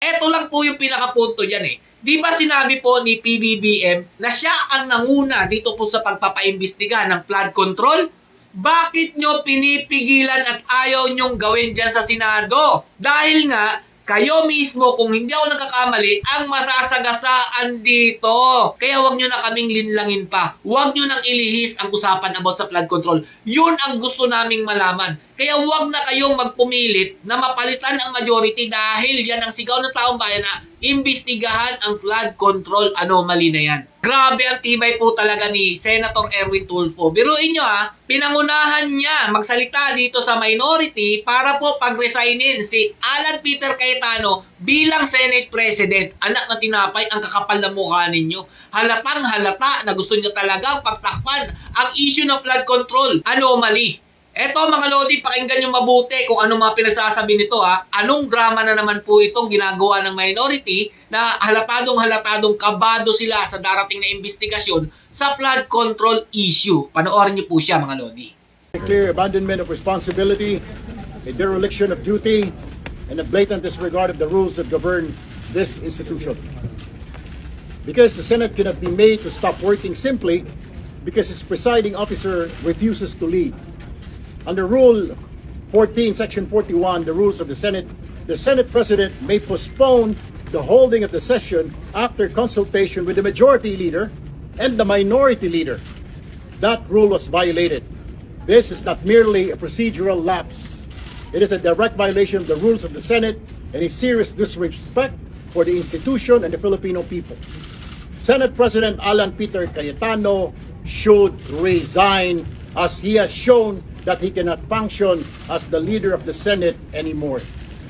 Eto lang po yung pinakapunto dyan eh. Di ba sinabi po ni PBBM na siya ang nanguna dito po sa pagpapaimbestiga ng flood control? Bakit nyo pinipigilan at ayaw nyong gawin dyan sa Senado? Dahil nga, kayo mismo, kung hindi ako nagkakamali, ang masasagasaan dito. Kaya wag nyo na kaming linlangin pa. Wag nyo nang ilihis ang usapan about sa flood control. Yun ang gusto naming malaman. Kaya wag na kayong magpumilit na mapalitan ang majority dahil yan ang sigaw ng taong bayan na imbestigahan ang flood control anomaly na yan. Grabe ang tibay po talaga ni Senator Erwin Tulfo. Biruin nyo pinangunahan niya magsalita dito sa minority para po pag-resignin si Alan Peter Cayetano bilang Senate President. Anak na tinapay, ang kakapal na mukha ninyo. Halatang halata na gusto niya talagang pagtakpan ang issue ng flood control anomaly. Eto mga Lodi, pakinggan nyo mabuti kung ano mga pinagsasabi nito Anong drama na naman po itong ginagawa ng minority na halatadong kabado sila sa darating na investigasyon sa flood control issue. Panoorin nyo po siya mga Lodi. A clear abandonment of responsibility, a dereliction of duty, and a blatant disregard of the rules that govern this institution. Because the Senate cannot be made to stop working simply because its presiding officer refuses to lead. Under Rule 14, Section 41, the rules of the Senate President may postpone the holding of the session after consultation with the majority leader and the minority leader. That rule was violated. This is not merely a procedural lapse. It is a direct violation of the rules of the Senate and a serious disrespect for the institution and the Filipino people. Senate President Alan Peter Cayetano should resign as he has shown that he cannot function as the leader of the Senate anymore.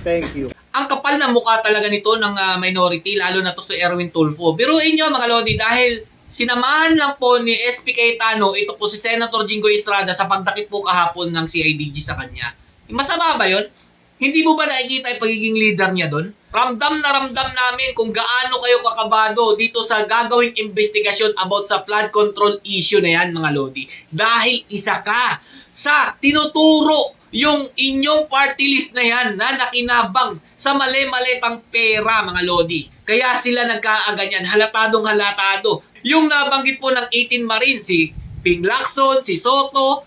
Thank you. Ang kapal na mukha talaga nito ng minority, lalo na to si Erwin Tulfo. Biruin nyo mga Lodi, dahil sinamahan lang po ni SP Cayetano, ito po si Senator Jinggoy Estrada sa pagdakip po kahapon ng CIDG sa kanya. Masama ba yun? Hindi mo ba nakikita yung pagiging leader niya doon? Ramdam na ramdam namin kung gaano kayo kakabado dito sa gagawing investigasyon about sa flood control issue na yan mga Lodi. Dahil isa ka sa tinuturo yung inyong party list na yan na nakinabang sa mali-malitang pera mga Lodi. Kaya sila nagkaaganyan, halatadong halatado. Yung nabanggit po ng 18 Marines, si Ping Lacson, si Soto,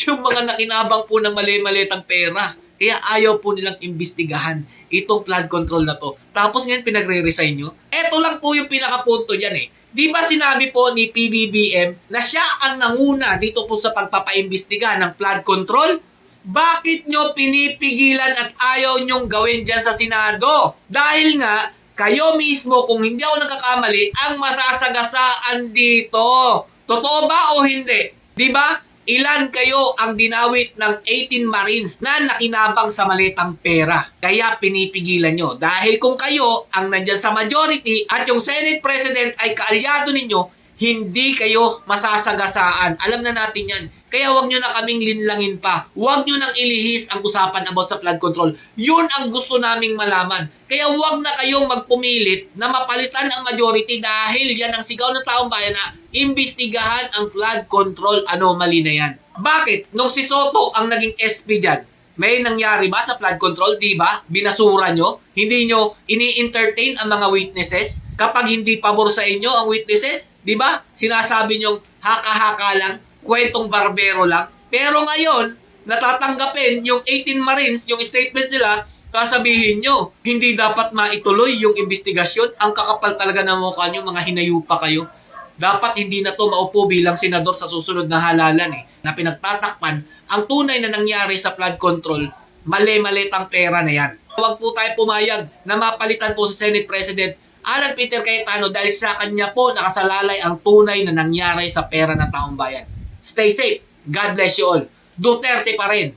yung mga nakinabang po ng mali-malitang pera. Kaya ayaw po nilang imbestigahan itong flood control na to. Tapos ngayon pinagre-resign nyo. Eto lang po yung pinakapunto dyan Di ba sinabi po ni PBBM na siya ang nanguna dito po sa pagpapaimbestiga ng flood control? Bakit nyo pinipigilan at ayaw nyong gawin dyan sa Senado? Dahil nga, kayo mismo, kung hindi ako nagkakamali, ang masasagasaan dito. Totoo ba o hindi? Di ba? Ilan kayo ang dinawit ng 18 Marines na nakinabang sa malitang pera? Kaya pinipigilan nyo. Dahil kung kayo ang nandyan sa majority at yung Senate President ay kaalyado ninyo, hindi kayo masasagasaan. Alam na natin yan. Kaya wag nyo na kaming linlangin pa. Wag nyo nang ilihis ang usapan about sa flood control. Yun ang gusto naming malaman. Kaya wag na kayong magpumilit na mapalitan ang majority dahil yan ang sigaw ng taong bayan na imbestigahan ang flood control anomaly na yan. Bakit? Nung si Soto ang naging SP dyan, may nangyari ba sa flood control? Di ba? Binasura nyo? Hindi nyo ini-entertain ang mga witnesses? Kapag hindi pabor sa inyo ang witnesses, di ba? Sinasabi nyo haka-haka lang, kwentong barbero lang. Pero ngayon, natatanggapin yung 18 Marines, yung statement nila, sasabihin nyo, hindi dapat maituloy yung investigasyon. Ang kakapal talaga ng mukha nyo, mga hinayupa kayo. Dapat hindi na to maupo bilang senador sa susunod na halalan na pinagtatakpan ang tunay na nangyari sa flood control, mali-malitang pera na yan. Huwag po tayo pumayag na mapalitan po sa Senate President Alan Peter Cayetano dahil sa kanya po nakasalalay ang tunay na nangyari sa pera ng taong bayan. Stay safe. God bless you all. Duterte pa rin.